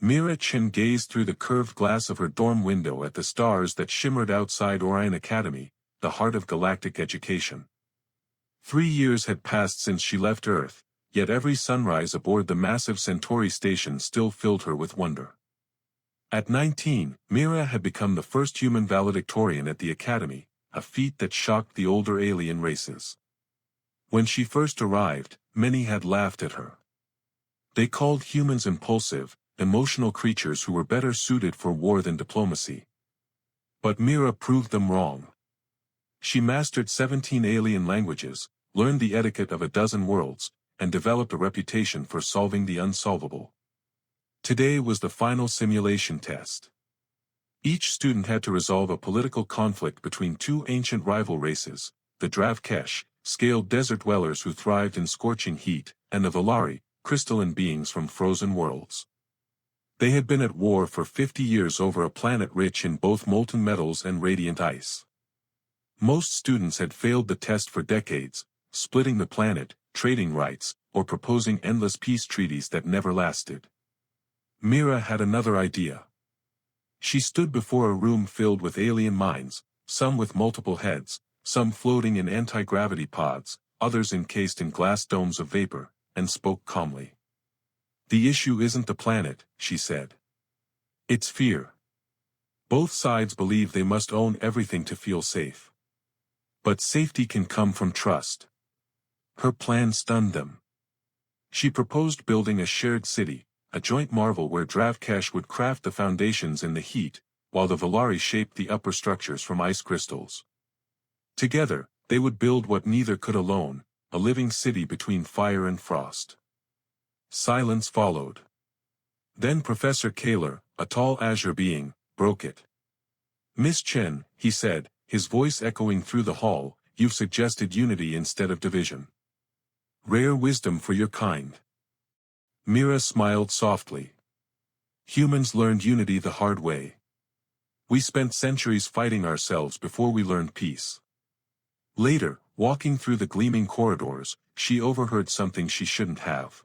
Mira Chen gazed through the curved glass of her dorm window at the stars that shimmered outside Orion Academy, the heart of galactic education. 3 years had passed since she left Earth, yet every sunrise aboard the massive Centauri station still filled her with wonder. At 19, Mira had become the first human valedictorian at the Academy, a feat that shocked the older alien races. When she first arrived, many had laughed at her. They called humans impulsive, emotional creatures who were better suited for war than diplomacy. But Mira proved them wrong. She mastered 17 alien languages, learned the etiquette of a dozen worlds, and developed a reputation for solving the unsolvable. Today was the final simulation test. Each student had to resolve a political conflict between two ancient rival races, the Dravkesh, scaled desert dwellers who thrived in scorching heat, and the Valari, crystalline beings from frozen worlds. They had been at war for 50 years over a planet rich in both molten metals and radiant ice. Most students had failed the test for decades, splitting the planet, trading rights, or proposing endless peace treaties that never lasted. Mira had another idea. She stood before a room filled with alien minds, some with multiple heads, some floating in anti-gravity pods, others encased in glass domes of vapor, and spoke calmly. "The issue isn't the planet," she said. "It's fear. Both sides believe they must own everything to feel safe. But safety can come from trust." Her plan stunned them. She proposed building a shared city, a joint marvel where Dravkesh would craft the foundations in the heat, while the Valari shaped the upper structures from ice crystals. Together, they would build what neither could alone, a living city between fire and frost. Silence followed. Then Professor Kaler, a tall azure being, broke it. "Miss Chen," he said, his voice echoing through the hall, "you've suggested unity instead of division. Rare wisdom for your kind." Mira smiled softly. "Humans learned unity the hard way. We spent centuries fighting ourselves before we learned peace." Later, walking through the gleaming corridors, she overheard something she shouldn't have.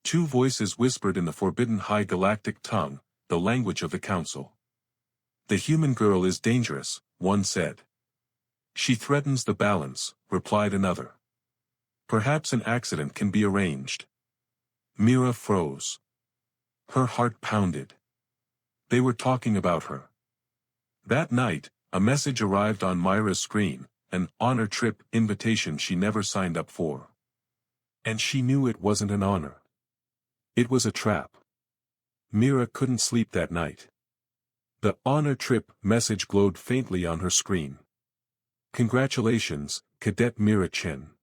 Two voices whispered in the forbidden high galactic tongue, the language of the council. "The human girl is dangerous," one said. "She threatens the balance," replied another. "Perhaps an accident can be arranged." Mira froze. Her heart pounded. They were talking about her. That night, a message arrived on Myra's screen, an honor trip invitation she never signed up for. And she knew it wasn't an honor. It was a trap. Mira couldn't sleep that night. The honor trip message glowed faintly on her screen. "Congratulations, Cadet Mira Chen.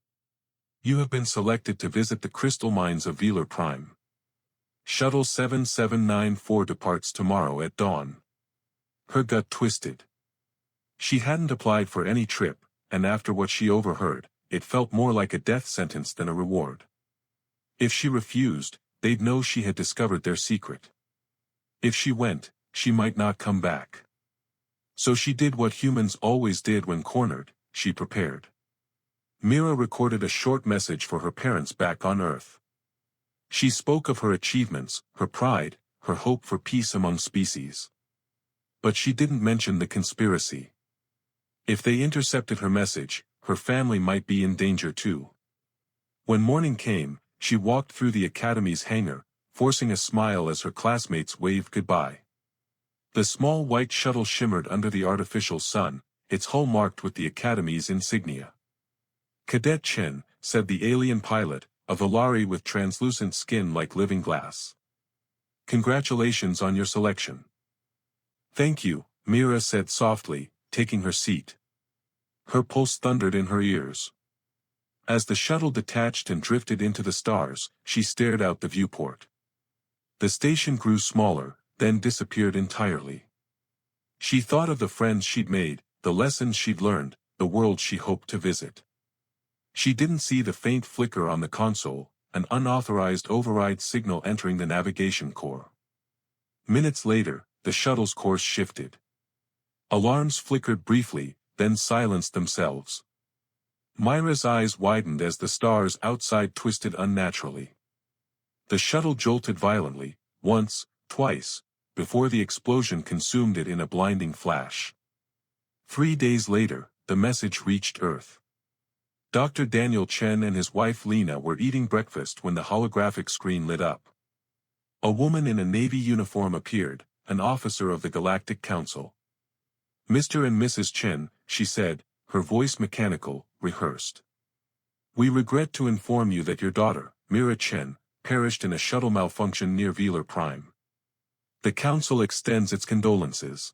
You have been selected to visit the crystal mines of Velar Prime. Shuttle 7794 departs tomorrow at dawn." Her gut twisted. She hadn't applied for any trip, and after what she overheard, it felt more like a death sentence than a reward. If she refused, they'd know she had discovered their secret. If she went, she might not come back. So she did what humans always did when cornered, she prepared. Mira recorded a short message for her parents back on Earth. She spoke of her achievements, her pride, her hope for peace among species. But she didn't mention the conspiracy. If they intercepted her message, her family might be in danger too. When morning came, she walked through the Academy's hangar, forcing a smile as her classmates waved goodbye. The small white shuttle shimmered under the artificial sun, its hull marked with the Academy's insignia. "Cadet Chen," said the alien pilot, a Valari with translucent skin like living glass. "Congratulations on your selection." "Thank you," Mira said softly, taking her seat. Her pulse thundered in her ears. As the shuttle detached and drifted into the stars, she stared out the viewport. The station grew smaller, then disappeared entirely. She thought of the friends she'd made, the lessons she'd learned, the world she hoped to visit. She didn't see the faint flicker on the console, an unauthorized override signal entering the navigation core. Minutes later, the shuttle's course shifted. Alarms flickered briefly, then silenced themselves. Myra's eyes widened as the stars outside twisted unnaturally. The shuttle jolted violently, once, twice, before the explosion consumed it in a blinding flash. 3 days later, the message reached Earth. Dr. Daniel Chen and his wife Lena were eating breakfast when the holographic screen lit up. A woman in a Navy uniform appeared, an officer of the Galactic Council. "Mr. and Mrs. Chen," she said, her voice mechanical, rehearsed. "We regret to inform you that your daughter, Mira Chen, perished in a shuttle malfunction near Velar Prime. The Council extends its condolences."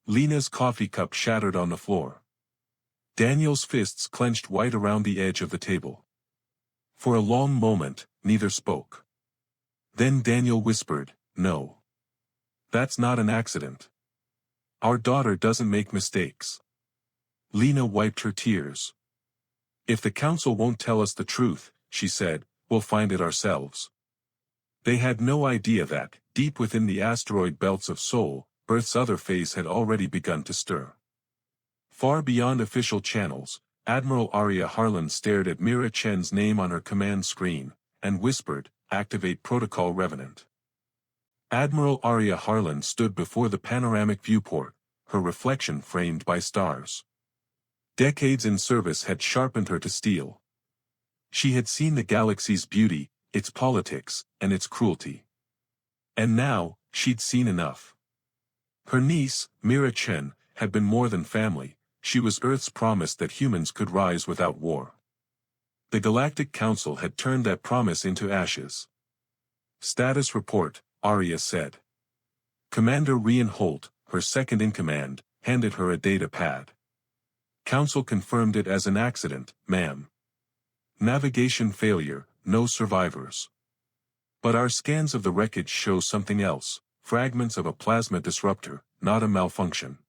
Lena's coffee cup shattered on the floor. Daniel's fists clenched white around the edge of the table. For a long moment, neither spoke. Then Daniel whispered, "No. That's not an accident. Our daughter doesn't make mistakes." Lena wiped her tears. "If the Council won't tell us the truth," she said, "we'll find it ourselves." They had no idea that, deep within the asteroid belts of Sol, Earth's other phase had already begun to stir. Far beyond official channels, Admiral Arya Harlan stared at Mira Chen's name on her command screen, and whispered, "Activate Protocol Revenant." Admiral Arya Harlan stood before the panoramic viewport, her reflection framed by stars. Decades in service had sharpened her to steel. She had seen the galaxy's beauty, its politics, and its cruelty. And now, she'd seen enough. Her niece, Mira Chen, had been more than family. She was Earth's promise that humans could rise without war. The Galactic Council had turned that promise into ashes. "Status report," Arya said. Commander Rian Holt, her second-in-command, handed her a data pad. "Council confirmed it as an accident, ma'am. Navigation failure, no survivors. But our scans of the wreckage show something else, fragments of a plasma disruptor, not a malfunction."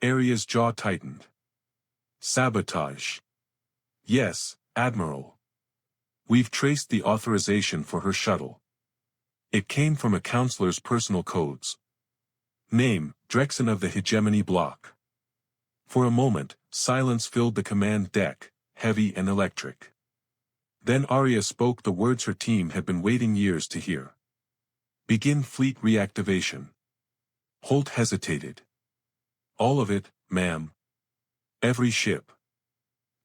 Arya's jaw tightened. "Sabotage." "Yes, Admiral. We've traced the authorization for her shuttle. It came from a counselor's personal codes. Name, Drexen of the Hegemony Block." For a moment, silence filled the command deck, heavy and electric. Then Arya spoke the words her team had been waiting years to hear. "Begin fleet reactivation." Holt hesitated. "All of it, ma'am. Every ship.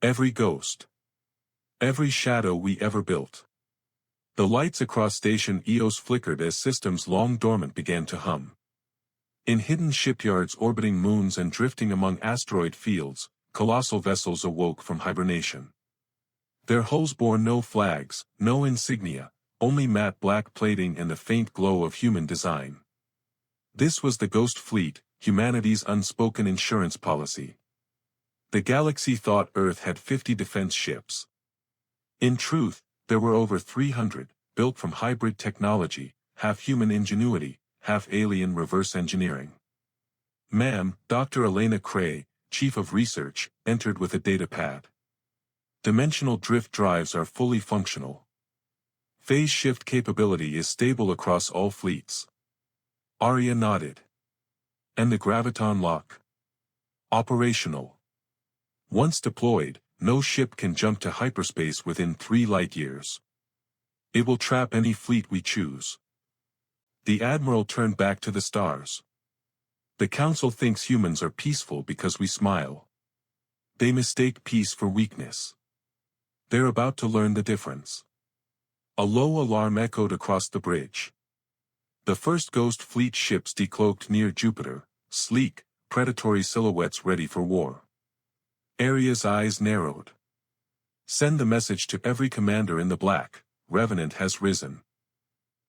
Every ghost. Every shadow we ever built." The lights across Station EOS flickered as systems long dormant began to hum. In hidden shipyards orbiting moons and drifting among asteroid fields, colossal vessels awoke from hibernation. Their hulls bore no flags, no insignia, only matte black plating and the faint glow of human design. This was the Ghost Fleet, humanity's unspoken insurance policy. The galaxy thought Earth had 50 defense ships. In truth, there were over 300, built from hybrid technology, half human ingenuity, half alien reverse engineering. "Ma'am," Dr. Elena Cray, Chief of Research, entered with a datapad. "Dimensional drift drives are fully functional. Phase shift capability is stable across all fleets." Arya nodded. "And the graviton lock?" "Operational. Once deployed, no ship can jump to hyperspace within 3 light-years. It will trap any fleet we choose." The Admiral turned back to the stars. "The Council thinks humans are peaceful because we smile. They mistake peace for weakness. They're about to learn the difference." A low alarm echoed across the bridge. The first Ghost Fleet ships decloaked near Jupiter, sleek, predatory silhouettes ready for war. Arya's eyes narrowed. "Send the message to every commander in the black, Revenant has risen."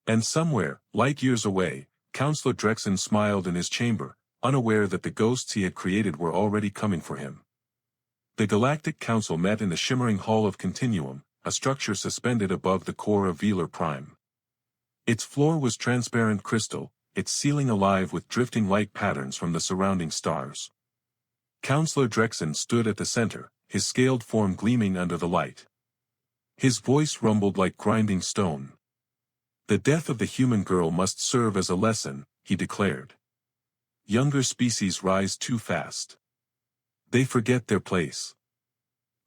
And somewhere, light-years away, Counselor Drexen smiled in his chamber, unaware that the ghosts he had created were already coming for him. The Galactic Council met in the shimmering Hall of Continuum, a structure suspended above the core of Velar Prime. Its floor was transparent crystal, its ceiling alive with drifting light patterns from the surrounding stars. Counselor Drexen stood at the center, his scaled form gleaming under the light. His voice rumbled like grinding stone. "The death of the human girl must serve as a lesson," he declared. "Younger species rise too fast. They forget their place."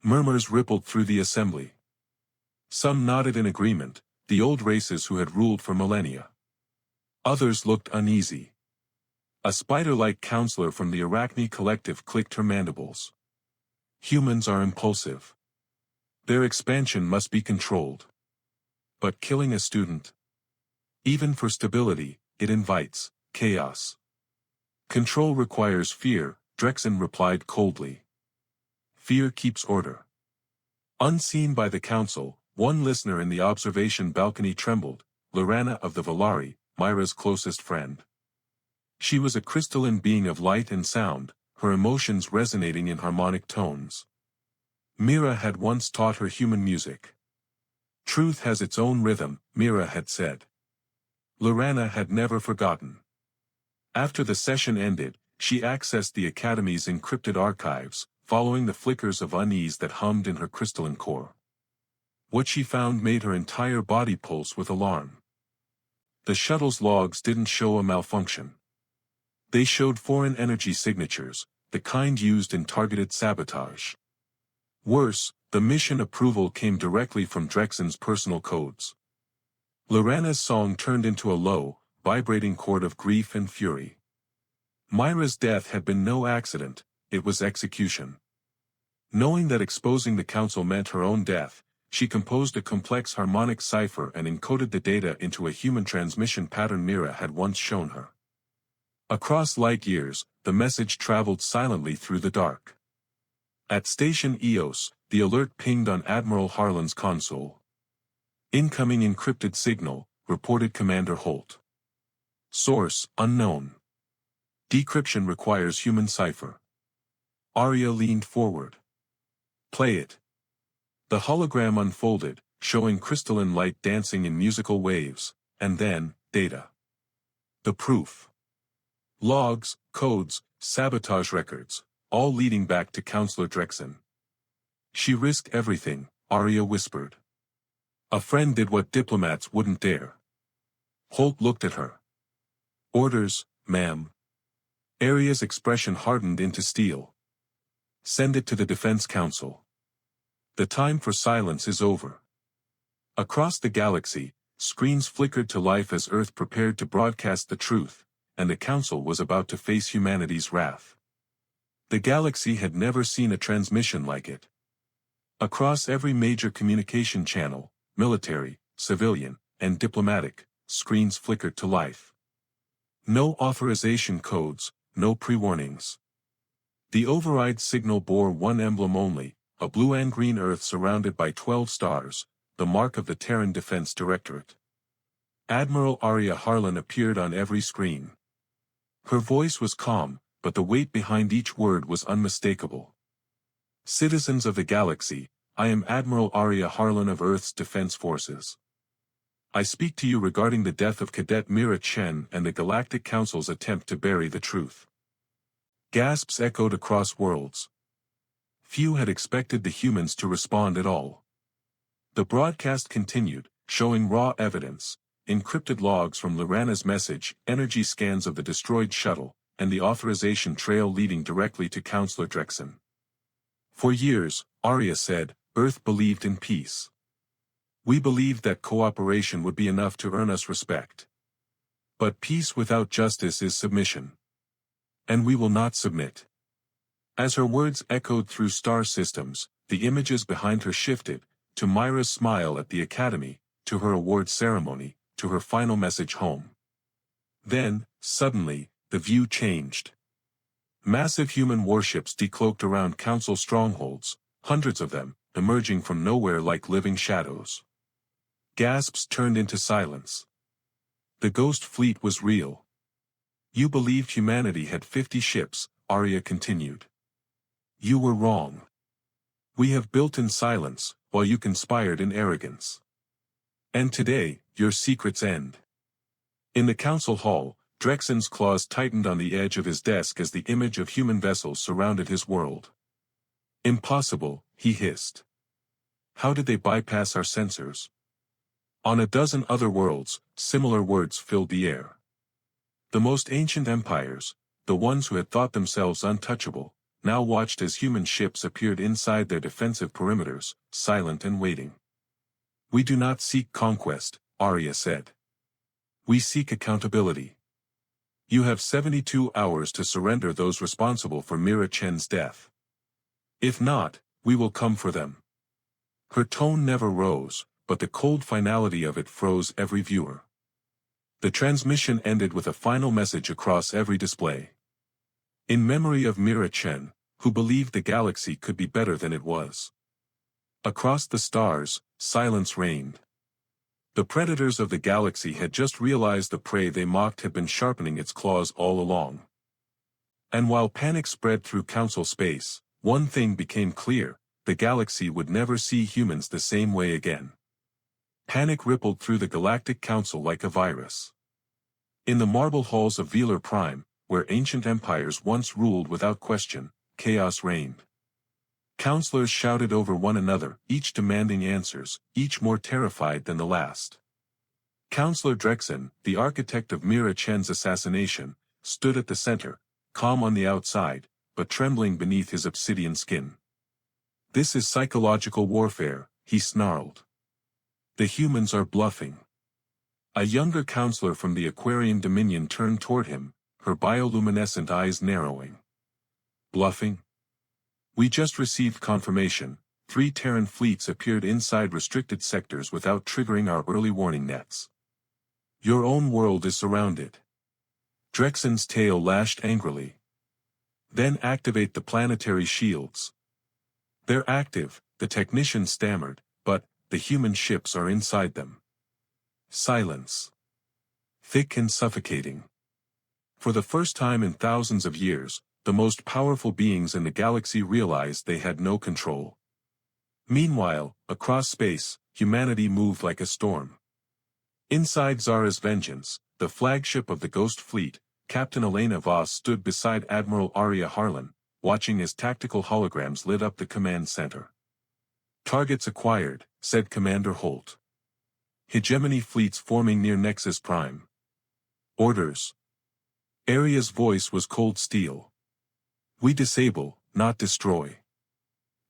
Murmurs rippled through the assembly. Some nodded in agreement, the old races who had ruled for millennia. Others looked uneasy. A spider-like counselor from the Arachne Collective clicked her mandibles. Humans are impulsive. Their expansion must be controlled. But killing a student? Even for stability, it invites chaos. Control requires fear, Drexen replied coldly. Fear keeps order. Unseen by the council, one listener in the observation balcony trembled, Lorana of the Valari, Myra's closest friend. She was a crystalline being of light and sound, her emotions resonating in harmonic tones. Mira had once taught her human music. Truth has its own rhythm, Mira had said. Lorana had never forgotten. After the session ended, she accessed the Academy's encrypted archives, following the flickers of unease that hummed in her crystalline core. What she found made her entire body pulse with alarm. The shuttle's logs didn't show a malfunction. They showed foreign energy signatures, the kind used in targeted sabotage. Worse, the mission approval came directly from Drexen's personal codes. Lorana's song turned into a low, vibrating chord of grief and fury. Myra's death had been no accident, it was execution. Knowing that exposing the council meant her own death, she composed a complex harmonic cipher and encoded the data into a human transmission pattern Mira had once shown her. Across light years, the message traveled silently through the dark. At Station EOS, the alert pinged on Admiral Harlan's console. Incoming encrypted signal, reported Commander Holt. Source, unknown. Decryption requires human cipher. Arya leaned forward. Play it. The hologram unfolded, showing crystalline light dancing in musical waves, and then, data. The proof. Logs, codes, sabotage records, all leading back to Counselor Drexen. She risked everything, Arya whispered. A friend did what diplomats wouldn't dare. Holt looked at her. Orders, ma'am. Arya's expression hardened into steel. Send it to the Defense Council. The time for silence is over. Across the galaxy, screens flickered to life as Earth prepared to broadcast the truth, and the Council was about to face humanity's wrath. The galaxy had never seen a transmission like it. Across every major communication channel, military, civilian, and diplomatic, screens flickered to life. No authorization codes, no pre-warnings. The override signal bore one emblem only, a blue and green Earth surrounded by 12 stars, the mark of the Terran Defense Directorate. Admiral Arya Harlan appeared on every screen. Her voice was calm, but the weight behind each word was unmistakable. Citizens of the galaxy, I am Admiral Arya Harlan of Earth's Defense Forces. I speak to you regarding the death of Cadet Mira Chen and the Galactic Council's attempt to bury the truth. Gasps echoed across worlds. Few had expected the humans to respond at all. The broadcast continued, showing raw evidence, encrypted logs from Lorana's message, energy scans of the destroyed shuttle, and the authorization trail leading directly to Counselor Drexen. For years, Arya said, Earth believed in peace. We believed that cooperation would be enough to earn us respect. But peace without justice is submission. And we will not submit. As her words echoed through star systems, the images behind her shifted, to Myra's smile at the Academy, to her award ceremony, to her final message home. Then, suddenly, the view changed. Massive human warships decloaked around Council strongholds, hundreds of them, emerging from nowhere like living shadows. Gasps turned into silence. The ghost fleet was real. You believed humanity had 50 ships, Arya continued. You were wrong. We have built in silence, while you conspired in arrogance. And today, your secrets end. In the council hall, Drexen's claws tightened on the edge of his desk as the image of human vessels surrounded his world. Impossible, he hissed. How did they bypass our sensors? On a dozen other worlds, similar words filled the air. The most ancient empires, the ones who had thought themselves untouchable, now watched as human ships appeared inside their defensive perimeters, silent and waiting. We do not seek conquest, Arya said. We seek accountability. You have 72 hours to surrender those responsible for Mira Chen's death. If not, we will come for them. Her tone never rose, but the cold finality of it froze every viewer. The transmission ended with a final message across every display. In memory of Mira Chen, who believed the galaxy could be better than it was. Across the stars, silence reigned. The predators of the galaxy had just realized the prey they mocked had been sharpening its claws all along. And while panic spread through council space, one thing became clear: the galaxy would never see humans the same way again. Panic rippled through the Galactic Council like a virus. In the marble halls of Velar Prime, where ancient empires once ruled without question, chaos reigned. Counselors shouted over one another, each demanding answers, each more terrified than the last. Counselor Drexen, the architect of Mira Chen's assassination, stood at the center, calm on the outside, but trembling beneath his obsidian skin. "This is psychological warfare," he snarled. "The humans are bluffing." A younger counselor from the Aquarian Dominion turned toward him, her bioluminescent eyes narrowing. "Bluffing? We just received confirmation. 3 Terran fleets appeared inside restricted sectors without triggering our early warning nets. Your own world is surrounded." Drexen's tail lashed angrily. "Then activate the planetary shields." "They're active," the technician stammered, "but the human ships are inside them." Silence. Thick and suffocating. For the first time in thousands of years, the most powerful beings in the galaxy realized they had no control. Meanwhile, across space, humanity moved like a storm. Inside Zara's Vengeance, the flagship of the Ghost Fleet, Captain Elena Voss stood beside Admiral Arya Harlan, watching as tactical holograms lit up the command center. "Targets acquired," said Commander Holt. "Hegemony fleets forming near Nexus Prime." "Orders." Arya's voice was cold steel. "We disable, not destroy.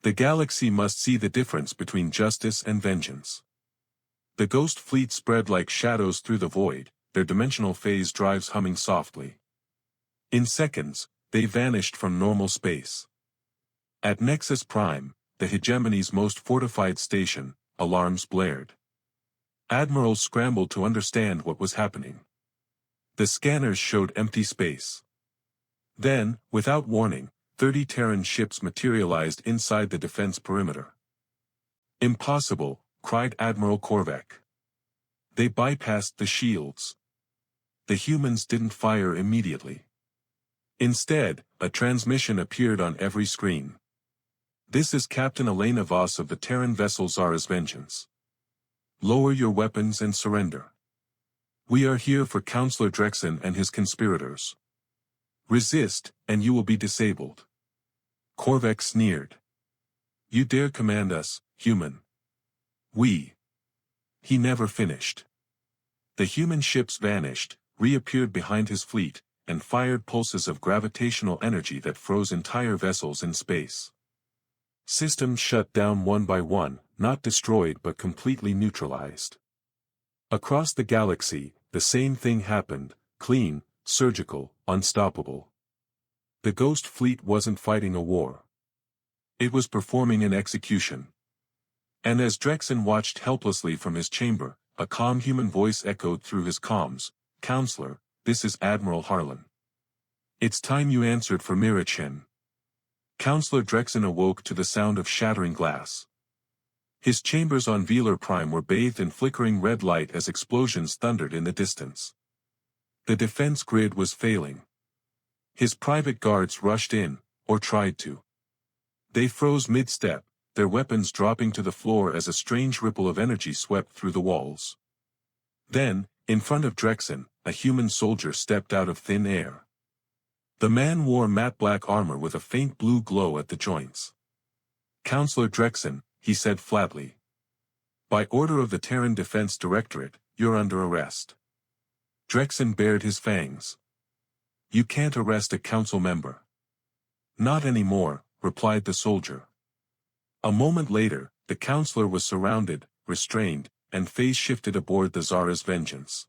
The galaxy must see the difference between justice and vengeance." The Ghost Fleet spread like shadows through the void, their dimensional phase drives humming softly. In seconds, they vanished from normal space. At Nexus Prime, the hegemony's most fortified station, alarms blared. Admirals scrambled to understand what was happening. The scanners showed empty space. Then, without warning, 30 Terran ships materialized inside the defense perimeter. "Impossible," cried Admiral Korvek. "They bypassed the shields." The humans didn't fire immediately. Instead, a transmission appeared on every screen. "This is Captain Elena Voss of the Terran vessel Zara's Vengeance. Lower your weapons and surrender. We are here for Counselor Drexen and his conspirators. Resist, and you will be disabled." Korvek sneered. "You dare command us, human?" "We." He never finished. The human ships vanished, reappeared behind his fleet, and fired pulses of gravitational energy that froze entire vessels in space. Systems shut down one by one, not destroyed but completely neutralized. Across the galaxy, the same thing happened, clean, surgical, unstoppable. The Ghost Fleet wasn't fighting a war. It was performing an execution. And as Drexen watched helplessly from his chamber, a calm human voice echoed through his comms, "Counselor, this is Admiral Harlan. It's time you answered for Mira Chen." Counselor Drexen awoke to the sound of shattering glass. His chambers on Velar Prime were bathed in flickering red light as explosions thundered in the distance. The defense grid was failing. His private guards rushed in, or tried to. They froze mid-step, their weapons dropping to the floor as a strange ripple of energy swept through the walls. Then, in front of Drexen, a human soldier stepped out of thin air. The man wore matte black armor with a faint blue glow at the joints. "Counselor Drexen," he said flatly. "By order of the Terran Defense Directorate, you're under arrest." Drexen bared his fangs. "You can't arrest a council member." "Not anymore," replied the soldier. A moment later, the counselor was surrounded, restrained, and phase shifted aboard the Zara's Vengeance.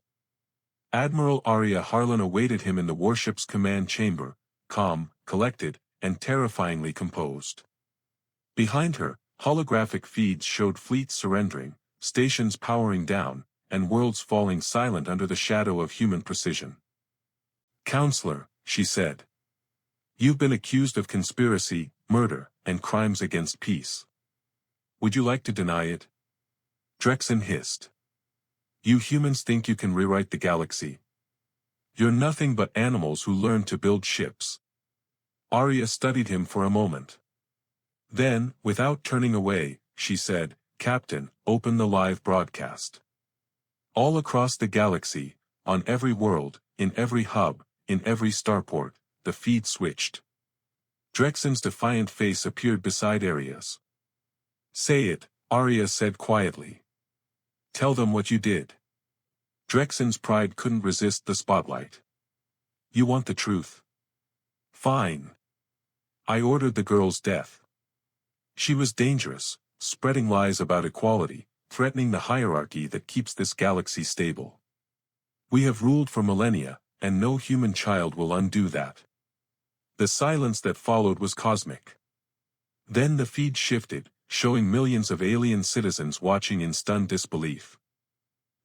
Admiral Arya Harlan awaited him in the warship's command chamber, calm, collected, and terrifyingly composed. Behind her, holographic feeds showed fleets surrendering, stations powering down, and worlds falling silent under the shadow of human precision. "Counselor," she said. "You've been accused of conspiracy, murder, and crimes against peace. Would you like to deny it?" Drexen hissed. "You humans think you can rewrite the galaxy. You're nothing but animals who learned to build ships." Arya studied him for a moment. Then, without turning away, she said, "Captain, open the live broadcast." All across the galaxy, on every world, in every hub, in every starport, the feed switched. Drexen's defiant face appeared beside Arya's. "Say it," Arya said quietly. "Tell them what you did." Drexen's pride couldn't resist the spotlight. "You want the truth? Fine. I ordered the girl's death. She was dangerous, spreading lies about equality, threatening the hierarchy that keeps this galaxy stable. We have ruled for millennia, and no human child will undo that." The silence that followed was cosmic. Then the feed shifted, showing millions of alien citizens watching in stunned disbelief.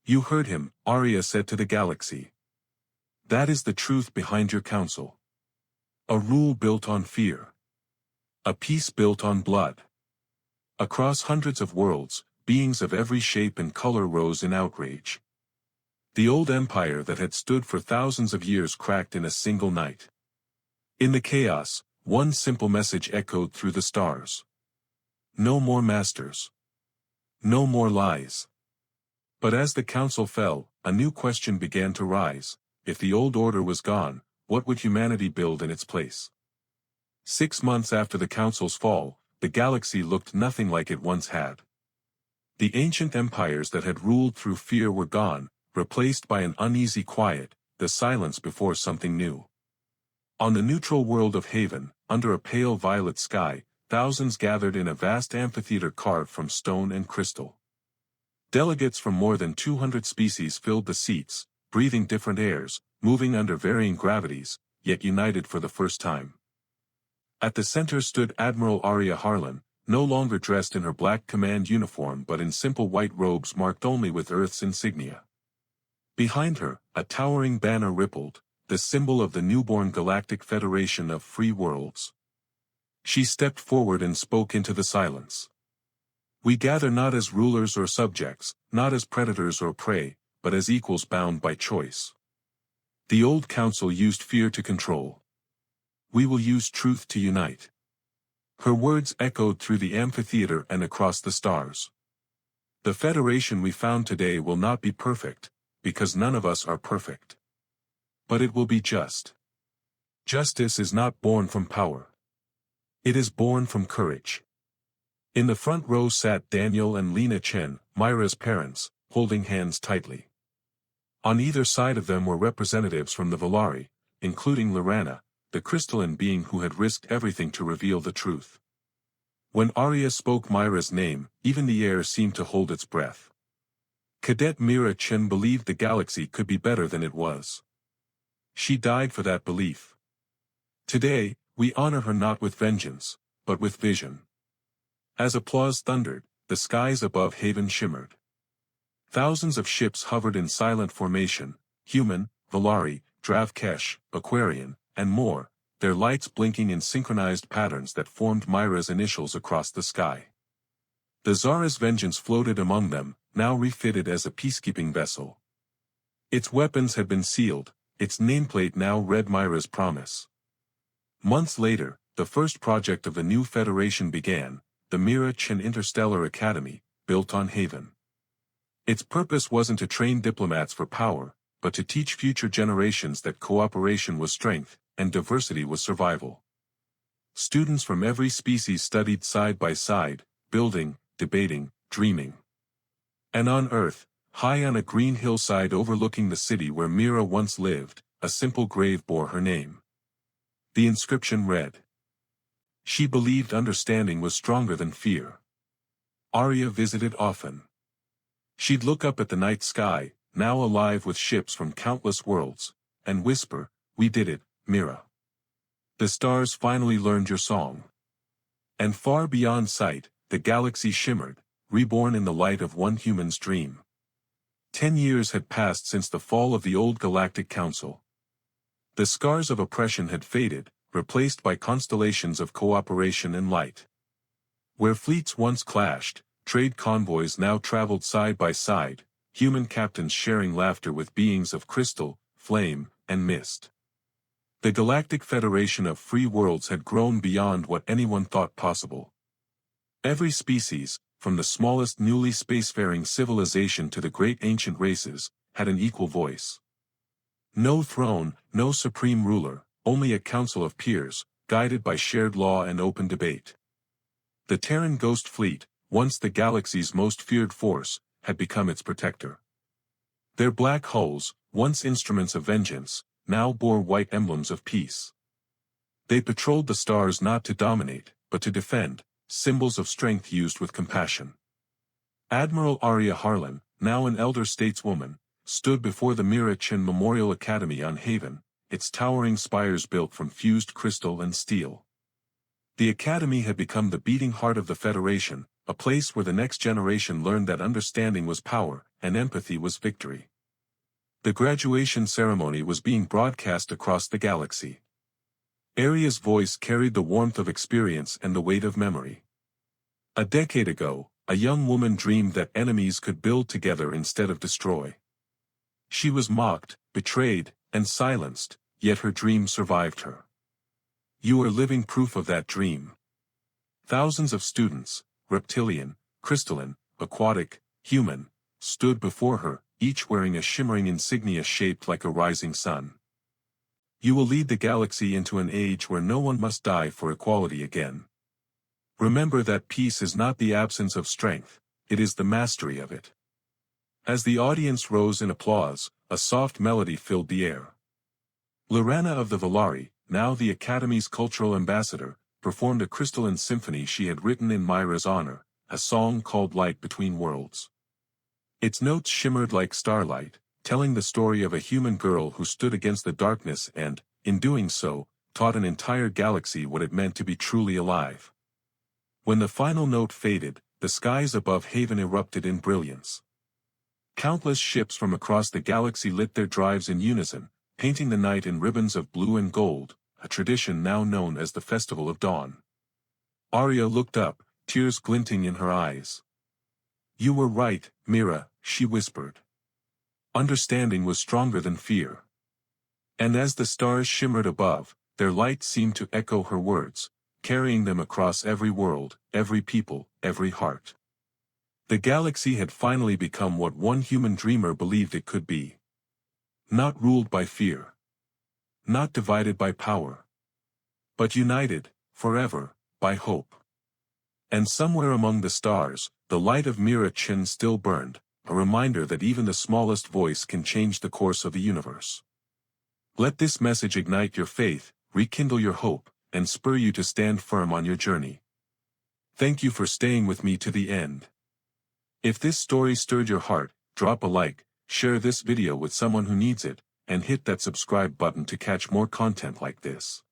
"You heard him," Arya said to the galaxy. "That is the truth behind your council. A rule built on fear. A peace built on blood." Across hundreds of worlds, beings of every shape and color rose in outrage. The old empire that had stood for thousands of years cracked in a single night. In the chaos, one simple message echoed through the stars. No more masters. No more lies. But as the council fell, a new question began to rise. If the old order was gone, what would humanity build in its place? 6 months after the council's fall, the galaxy looked nothing like it once had. The ancient empires that had ruled through fear were gone, replaced by an uneasy quiet, the silence before something new. On the neutral world of Haven, under a pale violet sky, thousands gathered in a vast amphitheater carved from stone and crystal. Delegates from more than 200 species filled the seats, breathing different airs, moving under varying gravities, yet united for the first time. At the center stood Admiral Arya Harlan, no longer dressed in her black command uniform but in simple white robes marked only with Earth's insignia. Behind her, a towering banner rippled, the symbol of the newborn Galactic Federation of Free Worlds. She stepped forward and spoke into the silence. "We gather not as rulers or subjects, not as predators or prey, but as equals bound by choice. The old council used fear to control. We will use truth to unite." Her words echoed through the amphitheater and across the stars. "The Federation we found today will not be perfect, because none of us are perfect. But it will be just. Justice is not born from power. It is born from courage." In the front row sat Daniel and Lena Chen, Myra's parents, holding hands tightly. On either side of them were representatives from the Valari, including Lorana, the crystalline being who had risked everything to reveal the truth. When Arya spoke Myra's name, even the air seemed to hold its breath. Cadet Mira Chen believed the galaxy could be better than it was. She died for that belief. Today, we honor her not with vengeance, but with vision. As applause thundered, the skies above Haven shimmered. Thousands of ships hovered in silent formation, human, Valari, Dravkesh, Aquarian, and more, their lights blinking in synchronized patterns that formed Myra's initials across the sky. The Zara's Vengeance floated among them, now refitted as a peacekeeping vessel. Its weapons had been sealed, its nameplate now read Myra's promise. Months later, the first project of the new Federation began, the Mira Chen Interstellar Academy, built on Haven. Its purpose wasn't to train diplomats for power, but to teach future generations that cooperation was strength, and diversity was survival. Students from every species studied side by side, building, debating, dreaming. And on Earth, high on a green hillside overlooking the city where Mira once lived, a simple grave bore her name. The inscription read, "She believed understanding was stronger than fear." Arya visited often. She'd look up at the night sky, now alive with ships from countless worlds, and whisper, "We did it, Mira. The stars finally learned your song." And far beyond sight, the galaxy shimmered, reborn in the light of one human's dream. 10 years had passed since the fall of the old Galactic Council. The scars of oppression had faded, replaced by constellations of cooperation and light. Where fleets once clashed, trade convoys now traveled side by side, human captains sharing laughter with beings of crystal, flame, and mist. The Galactic Federation of Free Worlds had grown beyond what anyone thought possible. Every species, from the smallest newly spacefaring civilization to the great ancient races, had an equal voice. No throne, no supreme ruler, only a council of peers, guided by shared law and open debate. The Terran Ghost Fleet, once the galaxy's most feared force, had become its protector. Their black hulls, once instruments of vengeance, now bore white emblems of peace. They patrolled the stars not to dominate, but to defend, symbols of strength used with compassion. Admiral Arya Harlan, now an elder stateswoman, stood before the Mira Chin Memorial Academy on Haven, its towering spires built from fused crystal and steel. The academy had become the beating heart of the Federation, a place where the next generation learned that understanding was power, and empathy was victory. The graduation ceremony was being broadcast across the galaxy. Arya's voice carried the warmth of experience and the weight of memory. A decade ago, a young woman dreamed that enemies could build together instead of destroy. She was mocked, betrayed, and silenced, yet her dream survived her. You are living proof of that dream. Thousands of students, reptilian, crystalline, aquatic, human, stood before her, each wearing a shimmering insignia shaped like a rising sun. You will lead the galaxy into an age where no one must die for equality again. Remember that peace is not the absence of strength, it is the mastery of it. As the audience rose in applause, a soft melody filled the air. Lorana of the Valari, now the Academy's cultural ambassador, performed a crystalline symphony she had written in Myra's honor, a song called Light Between Worlds. Its notes shimmered like starlight, telling the story of a human girl who stood against the darkness and, in doing so, taught an entire galaxy what it meant to be truly alive. When the final note faded, the skies above Haven erupted in brilliance. Countless ships from across the galaxy lit their drives in unison, painting the night in ribbons of blue and gold, a tradition now known as the Festival of Dawn. Arya looked up, tears glinting in her eyes. You were right, Mira, she whispered. Understanding was stronger than fear. And as the stars shimmered above, their light seemed to echo her words, carrying them across every world, every people, every heart. The galaxy had finally become what one human dreamer believed it could be. Not ruled by fear. Not divided by power. But united, forever, by hope. And somewhere among the stars, the light of Mira Chin still burned, a reminder that even the smallest voice can change the course of the universe. Let this message ignite your faith, rekindle your hope, and spur you to stand firm on your journey. Thank you for staying with me to the end. If this story stirred your heart, drop a like, share this video with someone who needs it, and hit that subscribe button to catch more content like this.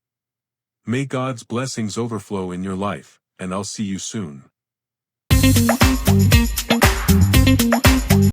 May God's blessings overflow in your life, and I'll see you soon.